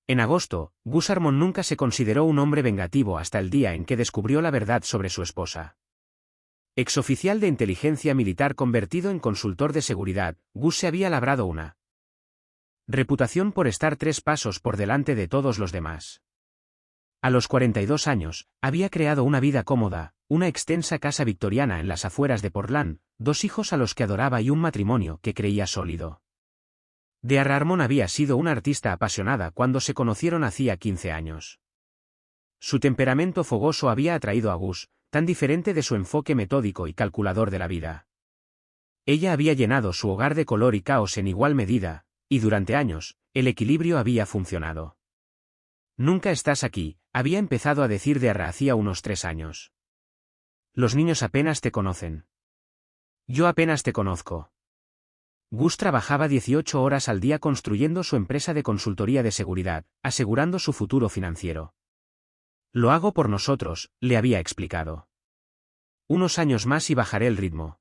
En agosto, Gus Harmon nunca se consideró un hombre vengativo hasta el día en que descubrió la verdad sobre su esposa. Exoficial de inteligencia militar convertido en consultor de seguridad, Gus se había labrado una reputación por estar 3 pasos por delante de todos los demás. A los 42 años, había creado una vida cómoda, una extensa casa victoriana en las afueras de Portland, 2 hijos a los que adoraba y un matrimonio que creía sólido. Dearra Harmon había sido una artista apasionada cuando se conocieron hacía 15 años. Su temperamento fogoso había atraído a Gus, tan diferente de su enfoque metódico y calculador de la vida. Ella había llenado su hogar de color y caos en igual medida, y durante años, el equilibrio había funcionado. «Nunca estás aquí», había empezado a decir Dearra hacía unos 3 años. «Los niños apenas te conocen. Yo apenas te conozco». Gus trabajaba 18 horas al día construyendo su empresa de consultoría de seguridad, asegurando su futuro financiero. «Lo hago por nosotros», le había explicado. «Unos años más y bajaré el ritmo».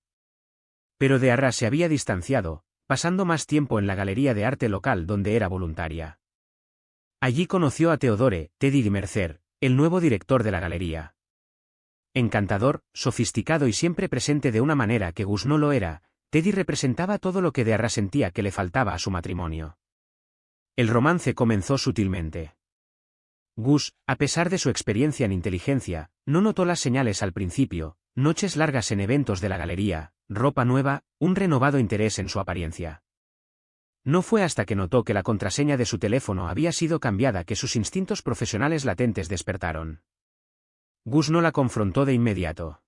Pero Dearra se había distanciado, pasando más tiempo en la galería de arte local donde era voluntaria. Allí conoció a Theodore «Teddy» Mercer, el nuevo director de la galería. Encantador, sofisticado y siempre presente de una manera que Gus no lo era, Teddy representaba todo lo que Dearra sentía que le faltaba a su matrimonio. El romance comenzó sutilmente. Gus, a pesar de su experiencia en inteligencia, no notó las señales al principio: noches largas en eventos de la galería, ropa nueva, un renovado interés en su apariencia. No fue hasta que notó que la contraseña de su teléfono había sido cambiada que sus instintos profesionales latentes despertaron. Gus no la confrontó de inmediato.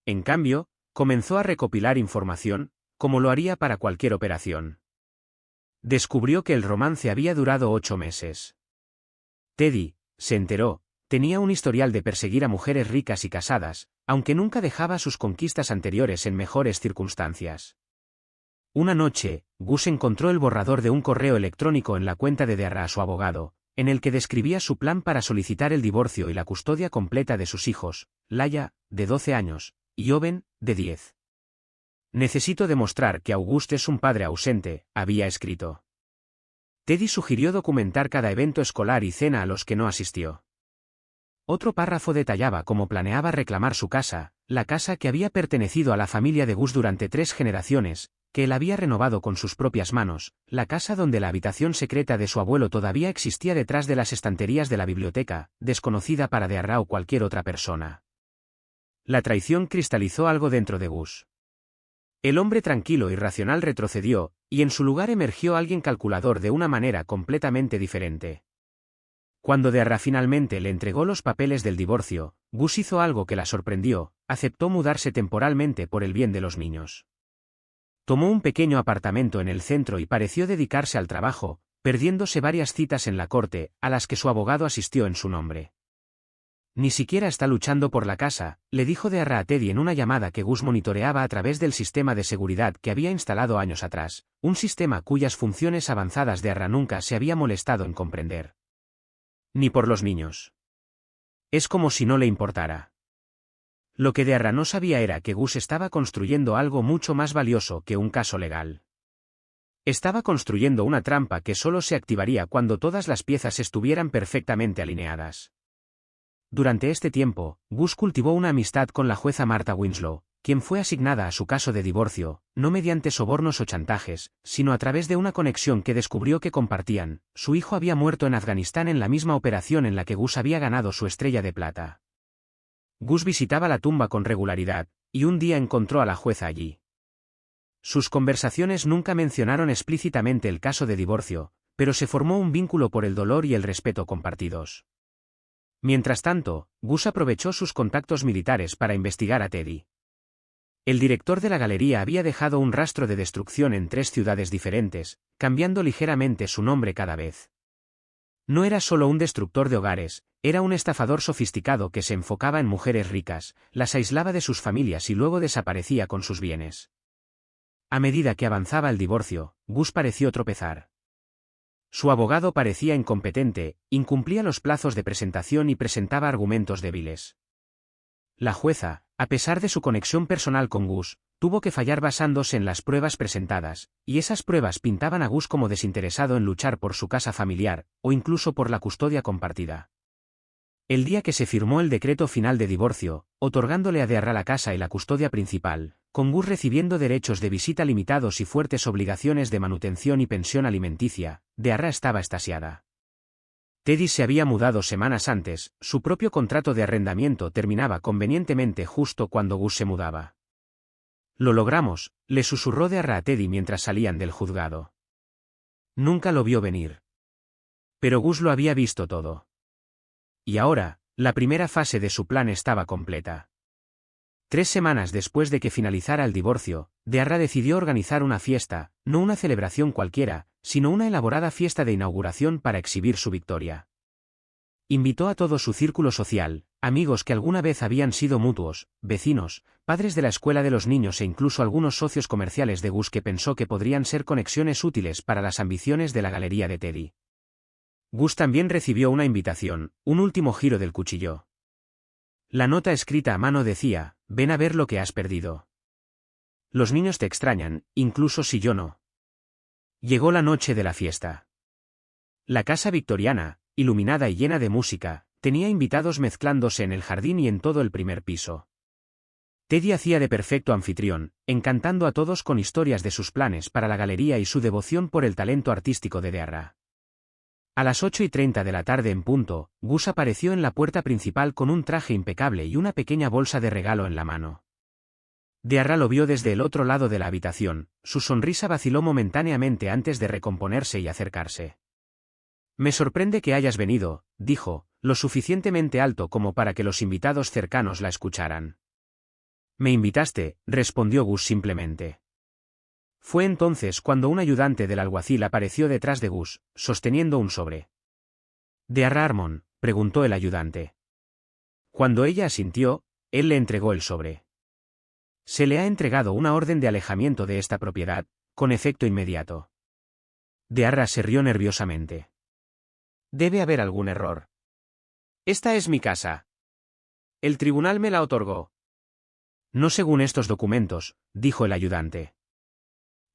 En cambio, comenzó a recopilar información, como lo haría para cualquier operación. Descubrió que el romance había durado 8 meses. Teddy, se enteró, tenía un historial de perseguir a mujeres ricas y casadas, aunque nunca dejaba sus conquistas anteriores en mejores circunstancias. Una noche, Gus encontró el borrador de un correo electrónico en la cuenta de Dearra a su abogado, en el que describía su plan para solicitar el divorcio y la custodia completa de sus hijos, Laia, de 12 años, y Owen, de 10. «Necesito demostrar que Auguste es un padre ausente», había escrito. Teddy sugirió documentar cada evento escolar y cena a los que no asistió. Otro párrafo detallaba cómo planeaba reclamar su casa, la casa que había pertenecido a la familia de Gus durante 3 generaciones, que él había renovado con sus propias manos, la casa donde la habitación secreta de su abuelo todavía existía detrás de las estanterías de la biblioteca, desconocida para Dearra o cualquier otra persona. La traición cristalizó algo dentro de Gus. El hombre tranquilo y racional retrocedió, y en su lugar emergió alguien calculador de una manera completamente diferente. Cuando Dearra finalmente le entregó los papeles del divorcio, Gus hizo algo que la sorprendió: aceptó mudarse temporalmente por el bien de los niños. Tomó un pequeño apartamento en el centro y pareció dedicarse al trabajo, perdiéndose varias citas en la corte, a las que su abogado asistió en su nombre. «Ni siquiera está luchando por la casa», le dijo Dearra a Teddy en una llamada que Gus monitoreaba a través del sistema de seguridad que había instalado años atrás, un sistema cuyas funciones avanzadas Dearra nunca se había molestado en comprender. «Ni por los niños. Es como si no le importara». Lo que Dearra no sabía era que Gus estaba construyendo algo mucho más valioso que un caso legal. Estaba construyendo una trampa que solo se activaría cuando todas las piezas estuvieran perfectamente alineadas. Durante este tiempo, Gus cultivó una amistad con la jueza Martha Winslow, quien fue asignada a su caso de divorcio, no mediante sobornos o chantajes, sino a través de una conexión que descubrió que compartían: su hijo había muerto en Afganistán en la misma operación en la que Gus había ganado su estrella de plata. Gus visitaba la tumba con regularidad, y un día encontró a la jueza allí. Sus conversaciones nunca mencionaron explícitamente el caso de divorcio, pero se formó un vínculo por el dolor y el respeto compartidos. Mientras tanto, Gus aprovechó sus contactos militares para investigar a Teddy. El director de la galería había dejado un rastro de destrucción en 3 ciudades diferentes, cambiando ligeramente su nombre cada vez. No era solo un destructor de hogares, era un estafador sofisticado que se enfocaba en mujeres ricas, las aislaba de sus familias y luego desaparecía con sus bienes. A medida que avanzaba el divorcio, Gus pareció tropezar. Su abogado parecía incompetente, incumplía los plazos de presentación y presentaba argumentos débiles. La jueza, a pesar de su conexión personal con Gus, tuvo que fallar basándose en las pruebas presentadas, y esas pruebas pintaban a Gus como desinteresado en luchar por su casa familiar, o incluso por la custodia compartida. El día que se firmó el decreto final de divorcio, otorgándole a Dearra la casa y la custodia principal, con Gus recibiendo derechos de visita limitados y fuertes obligaciones de manutención y pensión alimenticia, Dearra estaba extasiada. Teddy se había mudado semanas antes, su propio contrato de arrendamiento terminaba convenientemente justo cuando Gus se mudaba. «Lo logramos», le susurró Dearra a Teddy mientras salían del juzgado. Nunca lo vio venir. Pero Gus lo había visto todo. Y ahora, la primera fase de su plan estaba completa. 3 semanas después de que finalizara el divorcio, Dearra decidió organizar una fiesta, no una celebración cualquiera, sino una elaborada fiesta de inauguración para exhibir su victoria. Invitó a todo su círculo social, amigos que alguna vez habían sido mutuos, vecinos, padres de la escuela de los niños e incluso algunos socios comerciales de Gus que pensó que podrían ser conexiones útiles para las ambiciones de la galería de Teddy. Gus también recibió una invitación, un último giro del cuchillo. La nota escrita a mano decía: «Ven a ver lo que has perdido. Los niños te extrañan, incluso si yo no». Llegó la noche de la fiesta. La casa victoriana, iluminada y llena de música, tenía invitados mezclándose en el jardín y en todo el primer piso. Teddy hacía de perfecto anfitrión, encantando a todos con historias de sus planes para la galería y su devoción por el talento artístico de Dearra. A las 8:30 de la tarde en punto, Gus apareció en la puerta principal con un traje impecable y una pequeña bolsa de regalo en la mano. Dearra lo vio desde el otro lado de la habitación, su sonrisa vaciló momentáneamente antes de recomponerse y acercarse. «Me sorprende que hayas venido», dijo, lo suficientemente alto como para que los invitados cercanos la escucharan. «Me invitaste», respondió Gus simplemente. Fue entonces cuando un ayudante del alguacil apareció detrás de Gus, sosteniendo un sobre. «¿Dearra Harmon?», preguntó el ayudante. Cuando ella asintió, él le entregó el sobre. «Se le ha entregado una orden de alejamiento de esta propiedad, con efecto inmediato». Dearra se rió nerviosamente. «Debe haber algún error. Esta es mi casa. El tribunal me la otorgó». «No según estos documentos», dijo el ayudante.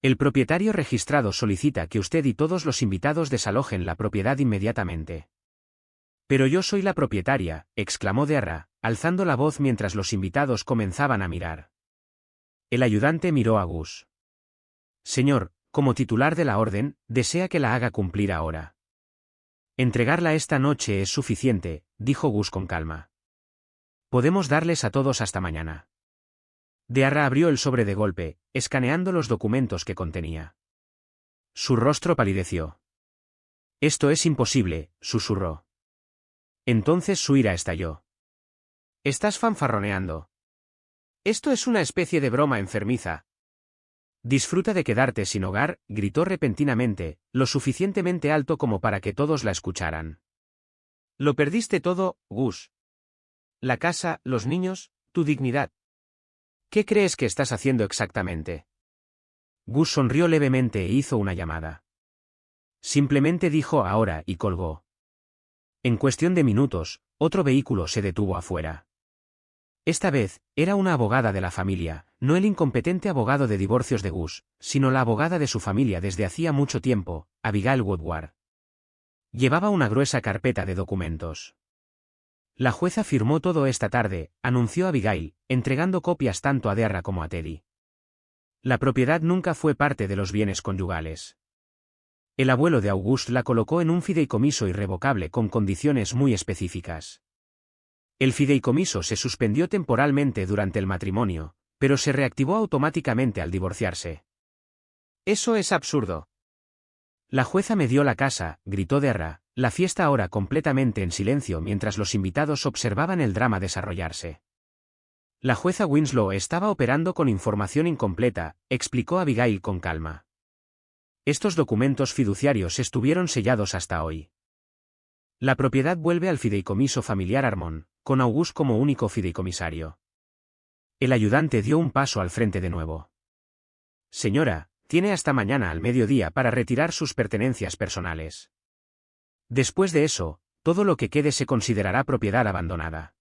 «El propietario registrado solicita que usted y todos los invitados desalojen la propiedad inmediatamente». «Pero yo soy la propietaria», exclamó Dearra, alzando la voz mientras los invitados comenzaban a mirar. El ayudante miró a Gus. «Señor, como titular de la orden, desea que la haga cumplir ahora». «Entregarla esta noche es suficiente», dijo Gus con calma. «Podemos darles a todos hasta mañana». Dearra abrió el sobre de golpe, escaneando los documentos que contenía. Su rostro palideció. «Esto es imposible», susurró. Entonces su ira estalló. «Estás fanfarroneando. Esto es una especie de broma enfermiza». «Disfruta de quedarte sin hogar», gritó repentinamente, lo suficientemente alto como para que todos la escucharan. «Lo perdiste todo, Gus. La casa, los niños, tu dignidad. ¿Qué crees que estás haciendo exactamente?» Gus sonrió levemente e hizo una llamada. Simplemente dijo «ahora» y colgó. En cuestión de minutos, otro vehículo se detuvo afuera. Esta vez, era una abogada de la familia, no el incompetente abogado de divorcios de Gus, sino la abogada de su familia desde hacía mucho tiempo, Abigail Woodward. Llevaba una gruesa carpeta de documentos. «La jueza firmó todo esta tarde», anunció Abigail, entregando copias tanto a Dearra como a Teddy. «La propiedad nunca fue parte de los bienes conyugales. El abuelo de August la colocó en un fideicomiso irrevocable con condiciones muy específicas. El fideicomiso se suspendió temporalmente durante el matrimonio, pero se reactivó automáticamente al divorciarse». «Eso es absurdo». «La jueza me dio la casa», gritó Dearra, la fiesta ahora completamente en silencio mientras los invitados observaban el drama desarrollarse. «La jueza Winslow estaba operando con información incompleta», explicó Abigail con calma. «Estos documentos fiduciarios estuvieron sellados hasta hoy. La propiedad vuelve al fideicomiso familiar Harmon, con August como único fideicomisario». El ayudante dio un paso al frente de nuevo. «Señora, tiene hasta mañana al mediodía para retirar sus pertenencias personales. Después de eso, todo lo que quede se considerará propiedad abandonada».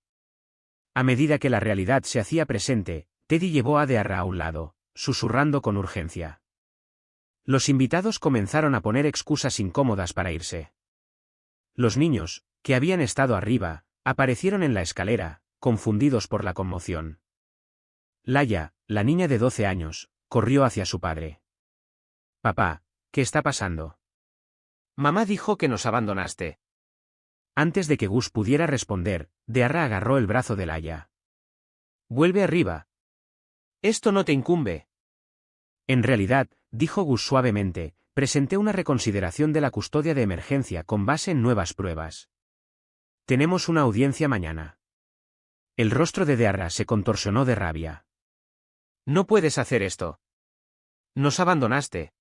A medida que la realidad se hacía presente, Teddy llevó a Dearra a un lado, susurrando con urgencia. Los invitados comenzaron a poner excusas incómodas para irse. Los niños, que habían estado arriba, aparecieron en la escalera, confundidos por la conmoción. Laia, la niña de 12 años, corrió hacia su padre. «Papá, ¿qué está pasando?» Mamá dijo que nos abandonaste. Antes de que Gus pudiera responder, Dearra agarró el brazo de Laia. «Vuelve arriba. Esto no te incumbe». En realidad, dijo Gus suavemente, presenté una reconsideración de la custodia de emergencia con base en nuevas pruebas. Tenemos una audiencia mañana. El rostro de Dearra se contorsionó de rabia. No puedes hacer esto. Nos abandonaste.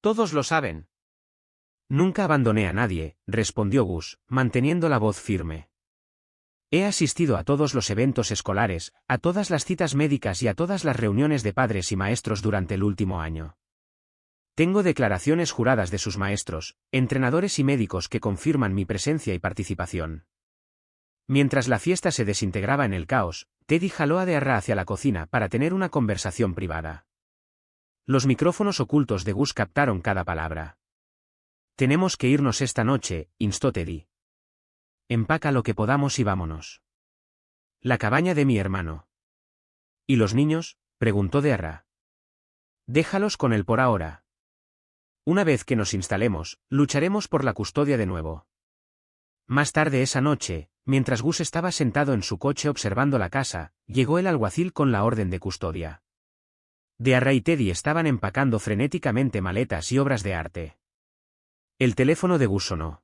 Todos lo saben. Nunca abandoné a nadie, respondió Gus, manteniendo la voz firme. He asistido a todos los eventos escolares, a todas las citas médicas y a todas las reuniones de padres y maestros durante el último año. Tengo declaraciones juradas de sus maestros, entrenadores y médicos que confirman mi presencia y participación. Mientras la fiesta se desintegraba en el caos, Teddy jaló a Dearra hacia la cocina para tener una conversación privada. Los micrófonos ocultos de Gus captaron cada palabra. Tenemos que irnos esta noche, instó Teddy. Empaca lo que podamos y vámonos. La cabaña de mi hermano. ¿Y los niños?, preguntó Dearra. Déjalos con él por ahora. Una vez que nos instalemos, lucharemos por la custodia de nuevo. Más tarde esa noche, mientras Gus estaba sentado en su coche observando la casa, llegó el alguacil con la orden de custodia. Dearra y Teddy estaban empacando frenéticamente maletas y obras de arte. El teléfono de Gus sonó.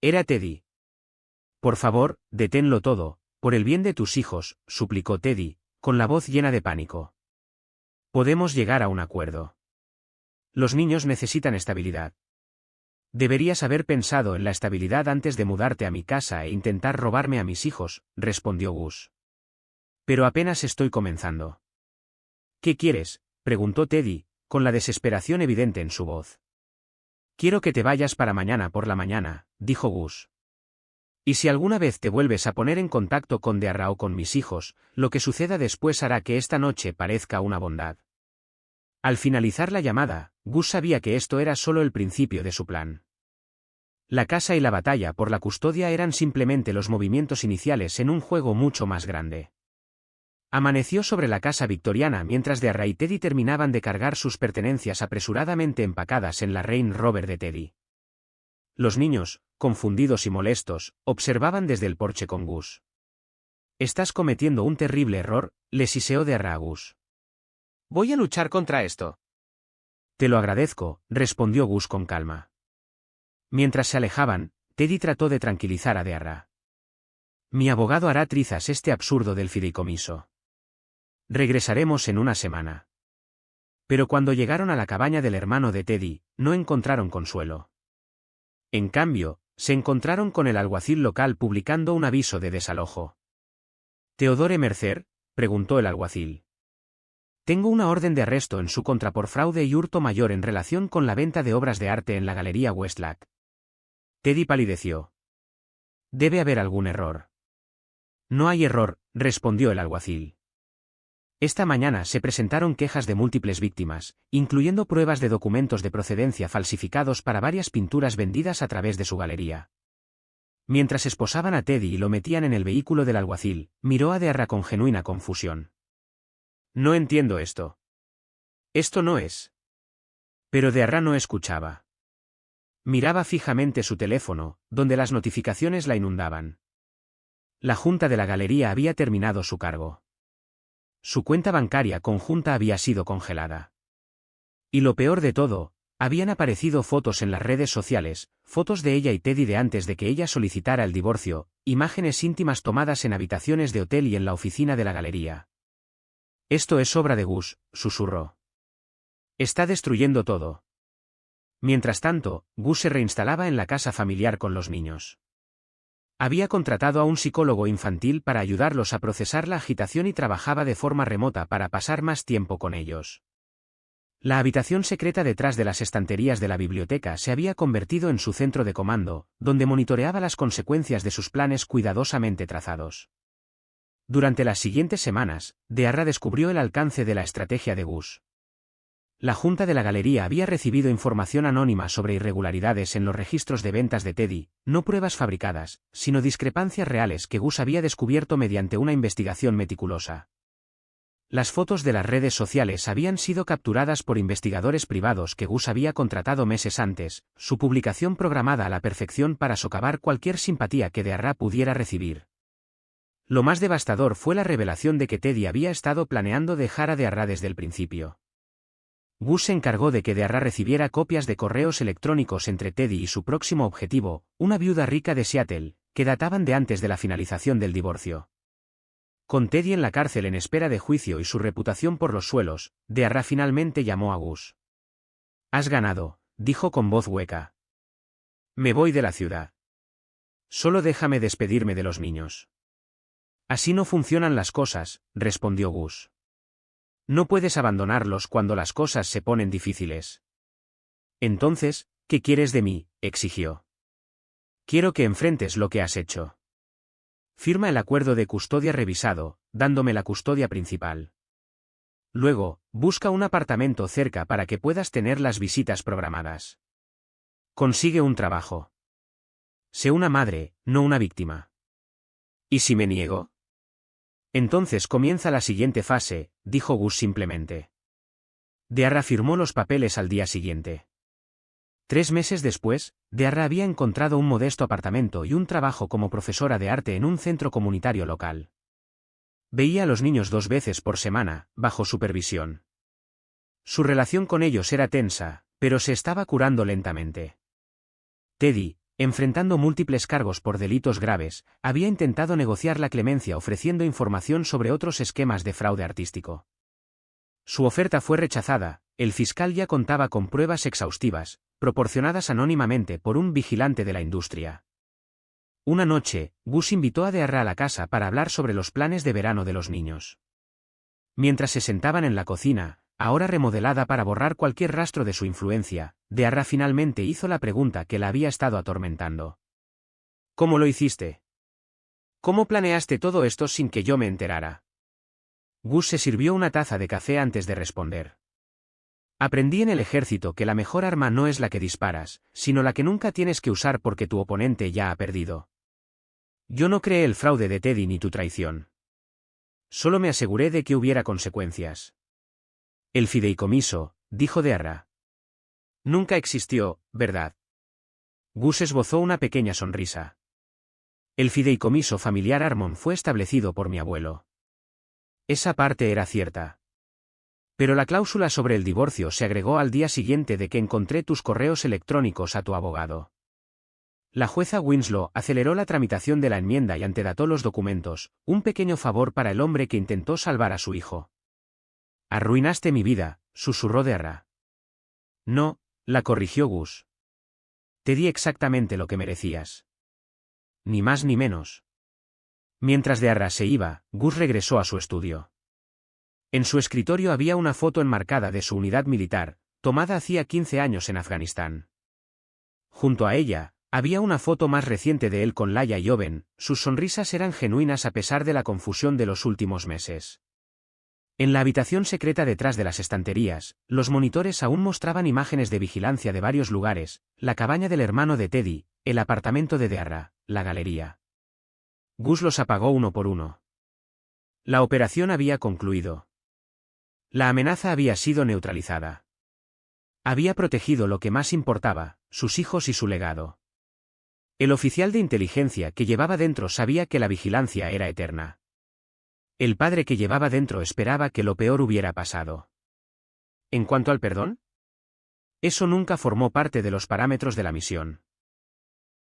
Era Teddy. Por favor, deténlo todo, por el bien de tus hijos, suplicó Teddy, con la voz llena de pánico. Podemos llegar a un acuerdo. Los niños necesitan estabilidad. Deberías haber pensado en la estabilidad antes de mudarte a mi casa e intentar robarme a mis hijos, respondió Gus. Pero apenas estoy comenzando. ¿Qué quieres?, preguntó Teddy, con la desesperación evidente en su voz. Quiero que te vayas para mañana por la mañana, dijo Gus. Y si alguna vez te vuelves a poner en contacto con Dearra o con mis hijos, lo que suceda después hará que esta noche parezca una bondad. Al finalizar la llamada, Gus sabía que esto era solo el principio de su plan. La casa y la batalla por la custodia eran simplemente los movimientos iniciales en un juego mucho más grande. Amaneció sobre la casa victoriana mientras Dearra y Teddy terminaban de cargar sus pertenencias apresuradamente empacadas en la Range Rover de Teddy. Los niños, confundidos y molestos, observaban desde el porche con Gus. Estás cometiendo un terrible error, le siseó Dearra a Gus. Voy a luchar contra esto. Te lo agradezco, respondió Gus con calma. Mientras se alejaban, Teddy trató de tranquilizar a Dearra. Mi abogado hará trizas este absurdo del fideicomiso. Regresaremos en una semana. Pero cuando llegaron a la cabaña del hermano de Teddy, no encontraron consuelo. En cambio, se encontraron con el alguacil local publicando un aviso de desalojo. ¿Teodore Mercer?, preguntó el alguacil. Tengo una orden de arresto en su contra por fraude y hurto mayor en relación con la venta de obras de arte en la Galería Westlack. Teddy palideció. Debe haber algún error. No hay error, respondió el alguacil. Esta mañana se presentaron quejas de múltiples víctimas, incluyendo pruebas de documentos de procedencia falsificados para varias pinturas vendidas a través de su galería. Mientras esposaban a Teddy y lo metían en el vehículo del alguacil, miró a Dearra con genuina confusión. No entiendo esto. Esto no es. Pero Dearra no escuchaba. Miraba fijamente su teléfono, donde las notificaciones la inundaban. La junta de la galería había terminado su cargo. Su cuenta bancaria conjunta había sido congelada. Y lo peor de todo, habían aparecido fotos en las redes sociales, fotos de ella y Teddy de antes de que ella solicitara el divorcio, imágenes íntimas tomadas en habitaciones de hotel y en la oficina de la galería. Esto es obra de Gus, susurró. Está destruyendo todo. Mientras tanto, Gus se reinstalaba en la casa familiar con los niños. Había contratado a un psicólogo infantil para ayudarlos a procesar la agitación y trabajaba de forma remota para pasar más tiempo con ellos. La habitación secreta detrás de las estanterías de la biblioteca se había convertido en su centro de comando, donde monitoreaba las consecuencias de sus planes cuidadosamente trazados. Durante las siguientes semanas, Dearra descubrió el alcance de la estrategia de Gus. La Junta de la Galería había recibido información anónima sobre irregularidades en los registros de ventas de Teddy, no pruebas fabricadas, sino discrepancias reales que Gus había descubierto mediante una investigación meticulosa. Las fotos de las redes sociales habían sido capturadas por investigadores privados que Gus había contratado meses antes, su publicación programada a la perfección para socavar cualquier simpatía que Dearra pudiera recibir. Lo más devastador fue la revelación de que Teddy había estado planeando dejar a Dearra desde el principio. Gus se encargó de que Dearra recibiera copias de correos electrónicos entre Teddy y su próximo objetivo, una viuda rica de Seattle, que databan de antes de la finalización del divorcio. Con Teddy en la cárcel en espera de juicio y su reputación por los suelos, Dearra finalmente llamó a Gus. «Has ganado», dijo con voz hueca. «Me voy de la ciudad. Solo déjame despedirme de los niños». «Así no funcionan las cosas», respondió Gus. «No puedes abandonarlos cuando las cosas se ponen difíciles». «Entonces, ¿qué quieres de mí?», exigió. «Quiero que enfrentes lo que has hecho. Firma el acuerdo de custodia revisado, dándome la custodia principal. Luego, busca un apartamento cerca para que puedas tener las visitas programadas. Consigue un trabajo. Sé una madre, no una víctima». «¿Y si me niego?». «Entonces comienza la siguiente fase», dijo Gus simplemente. Dearra firmó los papeles al día siguiente. 3 meses después, Dearra había encontrado un modesto apartamento y un trabajo como profesora de arte en un centro comunitario local. Veía a los niños 2 veces por semana, bajo supervisión. Su relación con ellos era tensa, pero se estaba curando lentamente. Teddy, enfrentando múltiples cargos por delitos graves, había intentado negociar la clemencia ofreciendo información sobre otros esquemas de fraude artístico. Su oferta fue rechazada, el fiscal ya contaba con pruebas exhaustivas, proporcionadas anónimamente por un vigilante de la industria. Una noche, Gus invitó a Dearra a la casa para hablar sobre los planes de verano de los niños. Mientras se sentaban en la cocina, ahora remodelada para borrar cualquier rastro de su influencia, Dearra finalmente hizo la pregunta que la había estado atormentando. «¿Cómo lo hiciste? ¿Cómo planeaste todo esto sin que yo me enterara?». Gus se sirvió una taza de café antes de responder. «Aprendí en el ejército que la mejor arma no es la que disparas, sino la que nunca tienes que usar porque tu oponente ya ha perdido. Yo no creé el fraude de Teddy ni tu traición. Solo me aseguré de que hubiera consecuencias». «El fideicomiso», dijo Dearra. «Nunca existió, ¿verdad?». Gus esbozó una pequeña sonrisa. «El fideicomiso familiar Armon fue establecido por mi abuelo». Esa parte era cierta. Pero la cláusula sobre el divorcio se agregó al día siguiente de que encontré tus correos electrónicos a tu abogado. La jueza Winslow aceleró la tramitación de la enmienda y antedató los documentos, un pequeño favor para el hombre que intentó salvar a su hijo. «Arruinaste mi vida», susurró Dearra. «No», la corrigió Gus. «Te di exactamente lo que merecías. Ni más ni menos». Mientras Dearra se iba, Gus regresó a su estudio. En su escritorio había una foto enmarcada de su unidad militar, tomada hacía 15 años en Afganistán. Junto a ella, había una foto más reciente de él con Laia y Owen, sus sonrisas eran genuinas a pesar de la confusión de los últimos meses. En la habitación secreta detrás de las estanterías, los monitores aún mostraban imágenes de vigilancia de varios lugares, la cabaña del hermano de Teddy, el apartamento de Dearra, la galería. Gus los apagó uno por uno. La operación había concluido. La amenaza había sido neutralizada. Había protegido lo que más importaba, sus hijos y su legado. El oficial de inteligencia que llevaba dentro sabía que la vigilancia era eterna. El padre que llevaba dentro esperaba que lo peor hubiera pasado. En cuanto al perdón, eso nunca formó parte de los parámetros de la misión.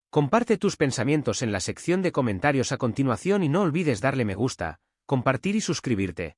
Comparte tus pensamientos en la sección de comentarios a continuación y no olvides darle me gusta, compartir y suscribirte.